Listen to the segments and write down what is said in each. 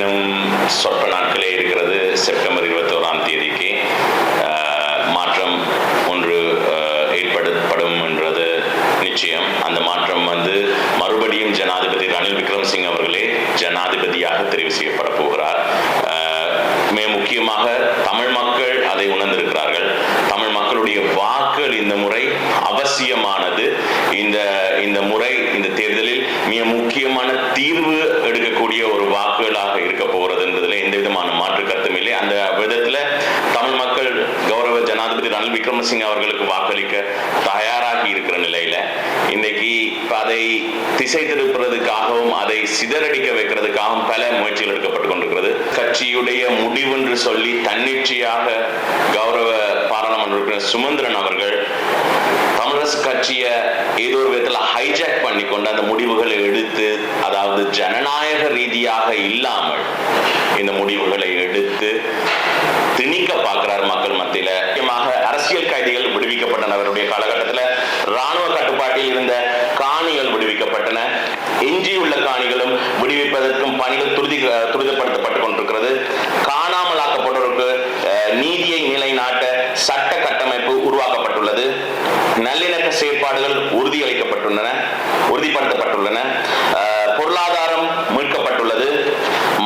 இன்னும் சொற்ப நாட்களே இருக்கிறது. செப்டம்பர் 21ஆம் தேதிக்கு மாற்றம் ஒன்று ஏற்படுத்தப்படும் என்றது நிச்சயம். அந்த மாற்றம் மறுபடியும் ஜனாதிபதி ரணில் விக்ரமசிங்க அவர்களே ஜனாதிபதியாக தெரிவு செய்யப்பட போகிறார். மிக முக்கியமாக தமிழ் மக்கள் அதை உணர்ந்திருக்கிறார்கள். தமிழ் மக்களுடைய வாக்குகள் இந்த முறை அவசியமானது. இந்த முறை இந்த தேர்தலில் மிக முக்கியமான தீர்வு எடுக்கக்கூடிய ஒரு வாக்குகளாக இருக்க போகிறது என்பதில் எந்த விதமான மாற்று கருத்தும் இல்லை. அந்த விதத்தில் தமிழ் மக்கள் கௌரவ ஜனாதிபதி ரணில் விக்ரமசிங்க அவர்களுக்கு வாக்களிக்க தயாராகி இருக்கிற நிலையில இன்றைக்கு அதை திசை திருப்புறதுக்காகவும் அதை சிதறடிக்க வைக்கிறதுக்காகவும் பல முயற்சிகள் எடுக்கப்பட்டுக் கொண்டிருக்கிறது. கட்சியுடைய முடிவு என்று சொல்லி தன்னிச்சையாக கௌரவ பாராளுமன்ற உறுப்பினர் சுமந்திரன் அவர்கள் தமிழரசு கட்சியை ஏதோ ஒரு விதத்தில் ஹைஜாக் பண்ணி கொண்டு அந்த முடிவுகளை எடுத்து, அதாவது ஜனநாயக ரீதியாக இல்லாமல் இந்த முடிவுகளை எடுத்து திணிக்க பார்க்கிறார் மக்கள் மத்தியில. முக்கியமாக அரசியல் கைதிகள் விடுவிக்கப்பட்டனவருடைய காலகட்டத்தில் ராணுவ கட்டுப்பாட்டில் இருந்த காணிகள் விடுவிக்கப்பட்டன. எஞ்சியுள்ள காணிகளும் விடுவிப்பதற்கும் பணிகள் துரிதப்படுத்தப்பட்டுக் கொண்டிருக்கிறது. காணாமலாக்கப்பட்டவருக்கு நீதியை நிலைநாட்ட சட்ட கட்டமைப்பு உருவாக்கப்பட்டுள்ளது. நல்லிணக்க செயற்பாடுகள் உறுதிப்படுத்தப்பட்டுள்ளன. பொருளாதாரம் மீட்கப்பட்டுள்ளது.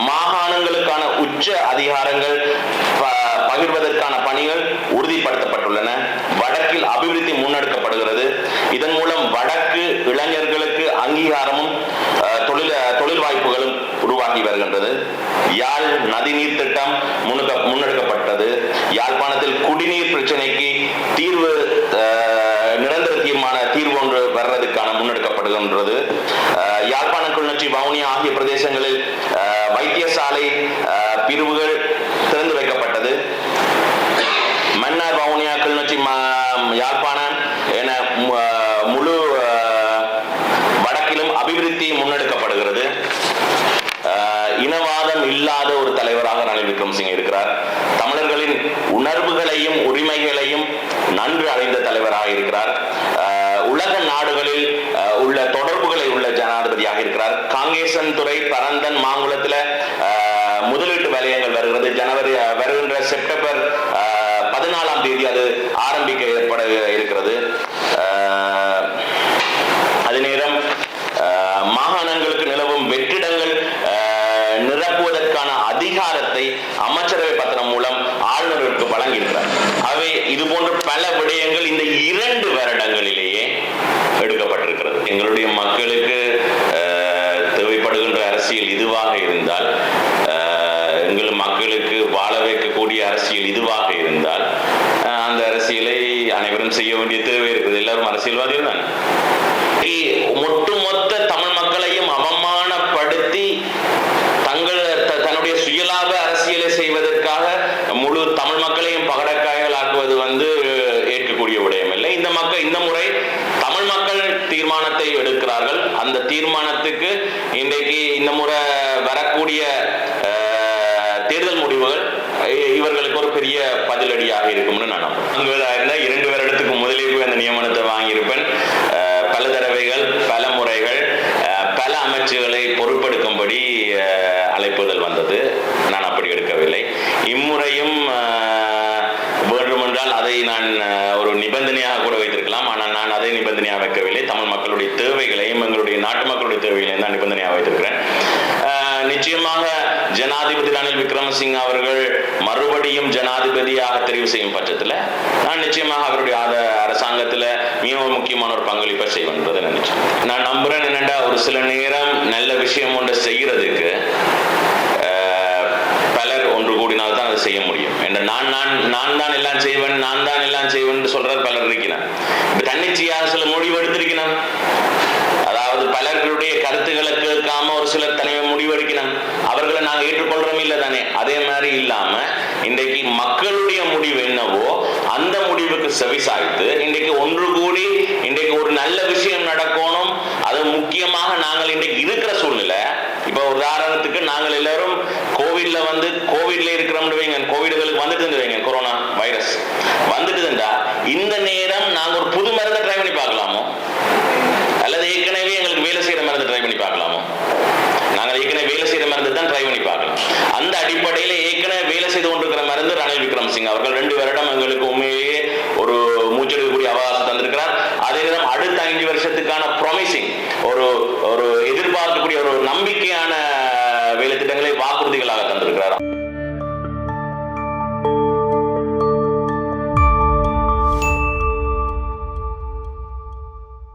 மாகாணங்களுக்கான உச்ச அதிகாரங்கள் பகிர்வதற்கான பணிகள் உறுதிப்படுத்தப்பட்டுள்ளன. வடக்கில் அபிவிருத்தி முன்னெடுக்கப்படுகிறது. இதன் மூலம் வடக்கு இளைஞர்களுக்கு அங்கீகாரமும் தொழில் வாய்ப்புகளும் உருவாகி வருகின்றது. யாழ் நதிநீர் திட்டம் முன்னெடுக்கப்பட்டது. யாழ்ப்பாணத்தில் குடிநீர் பிரச்சனைக்கு நிரந்தர தீர்வு ஒன்று வர்றதுக்கான முன்னெடுக்கப்படுகின்றது. யாழ்ப்பாணம், கிளிநொச்சி, வவுனியா ஆகிய பிரதேசங்களில் வைத்தியசாலை பிரிவுகள் திறந்து வைக்கப்பட்டது. மன்னார், வவுனியா, கிளிநொச்சி, யாழ்ப்பாணம் என முழு வடக்கிலும் அபிவிருத்தி முன்னெடுக்கப்படுகிறது. இனவாதம் இல்லாத ஒரு தலைவராக ரணில் விக்ரமசிங்கே இருக்கிறார். தமிழர்களின் உணர்வுகளையும் உரிமைகளையும் நன்கு அறிந்த தலைவராக இருக்கிறார். உலக நாடுகளில் உள்ள தொடர்புகளை உள்ள ஜனாதிபதியாக இருக்கிறார். காங்கேசன் துறை, பரந்தன், மாங்குளத்தில் முதலீட்டு வலயங்கள் வருகிறது. வருகின்ற செப்டம்பர் 14ஆம் தேதி அது ஆரம்பிக்க ஏற்பட இருக்கிறது. அதே நேரம் மாகாணங்களுக்கு நிலவும் வெற்றிடங்கள் நிரப்புவதற்கான அதிகாரத்தை அமைச்சரவை பத்திரம் மூலம் ஆளுநருக்கு வழங்கியிருக்கிறார். அவை இது போன்ற பல விடயங்கள் இந்த 2 வருடங்களிலேயே எடுக்கப்பட்டிருக்கிறது. எங்களுடைய மக்களுக்கு தேவைப்படுகின்ற அரசியல் இதுவாக இருந்தால், எங்கள் மக்களுக்கு வாழ வைக்கக்கூடிய அரசியல் இதுவாக இருந்தால், அந்த அரசியலை அனைவரும் செய்ய வேண்டிய தேவை இருக்குது. எல்லாரும் அரசியல்வாதிகள் தான். ஒட்டுமொத்த தமிழ் மக்களையும் அவமானப்படுத்தி தன்னுடைய சுயலாப அரசியலை செய்வதற்காக முழு தமிழ் மக்களையும் பகடக்காய்கள் ஆக்குவது ஏற்கக்கூடிய விடயம் இல்லை. இந்த முறை தமிழ் மக்கள் தீர்மானத்தை எடுக்கிறார்கள். அந்த தீர்மானத்துக்கு இன்றைக்கு இந்த முறை வரக்கூடிய தேர்தல் முடிவுகள் இவர்களுக்கு ஒரு பெரிய பதிலடியாக இருக்கும்னு நான் நம்புறேன். 2 வருடத்துக்கு முதலே போய் அந்த நியமனத்தை வாங்கியிருப்பேன். பல தடவைகள், பல முறைகள், பல அமைச்சுகளை பொறுப்பெடுக்கும்படி அழைப்புதல் வந்தது. நான் அப்படி எடுக்கவில்லை. இம்முறையும் வேண்டுமென்றால் அதை நான் ஒரு நிபந்தனையாக கூட வைத்திருக்கலாம். ஆனால் நான் அதை நிபந்தனையாக வைக்கவில்லை. தமிழ் மக்களுடைய தேவைகளையும் எங்களுடைய நாட்டு மக்களுடைய தேவைகளையும் தான் நிபந்தனையாக வைத்திருக்கிறேன். நிச்சயமாக ஜனாதிபதி ரணில் விக்ரமசிங்கே அவர்கள் மறுபடியும் ஜனாதிபதியாக தெரிவு செய்யும் பட்சத்தில் நான் நிச்சயமாக அவருடைய அரசாங்கத்தில் மிகவும் முக்கியமான ஒரு பங்களிப்பை செய்வேன் என்பதை நினைச்சேன். நான் நம்புறேன். என்னென்னா, ஒரு சில நேரம் நல்ல விஷயம் ஒன்று செய்யறதுக்கு பலர் ஒன்று கூடினால் தான் அதை செய்ய முடியும். என்ற நான் தான் எல்லாம் செய்வேன், நான் தான் எல்லாம் செய்வேன் சொல்றார் பலர் இருக்கிறார். தன்னிச்சையாக சில முடிவு எடுத்திருக்கிறான். அதாவது பலர்களுடைய கருத்துக்களை கேட்காம ஒரு சிலர் தனியாக முடிவெடுக்கணும். அவர்களை நாங்கள் ஏற்றுக்கொள்றோம் இல்லை தானே? அதே மாதிரி இல்லாம இன்றைக்கு மக்களுடைய முடிவு என்னவோ அந்த முடிவுக்கு செவிசாய்த்து இன்றைக்கு ஒன்று கூடி இன்றைக்கு ஒரு நல்ல விஷயம் நடக்கணும். அது முக்கியமாக நாங்கள் இன்றைக்கு இருக்கிற சூழ்நிலை. இப்ப உதாரணத்துக்கு நாங்கள் எல்லாரும் கோவிட்ல இருக்கிறோம் வைங்க, கோவிடுகளுக்கு வந்துட்டு வைங்க, கொரோனா வைரஸ் வந்துட்டுதுண்டா இந்த நேரம் நாங்க ஒரு புது மருந்தை ட்ரை பண்ணி பார்க்கலாமோ, அல்லது ஏற்கனவே எங்களுக்கு வேலை செய்யற மருந்து ட்ரை பண்ணி பார்க்கலாமோ? நாங்கள் ஏற்கனவே வேலை செய்யற மருந்து தான் ட்ரை பண்ணி பார்க்கலாம். அந்த அடிப்படையில் ஏற்கனவே வேலை செய்து கொண்டிருக்கிற மருந்து ரணில் விக்ரமசிங்க அவர்கள் 2 வருடம் எங்களுக்கு உண்மையிலேயே ஒரு மூச்செடுக்கக்கூடிய அவகாசம் தந்திருக்கிறார். அதே நேரம் அடுத்த 5 வருஷத்துக்கான ப்ராமிசிங் ஒரு எதிர்பார்க்கக்கூடிய ஒரு நம்பிக்கையான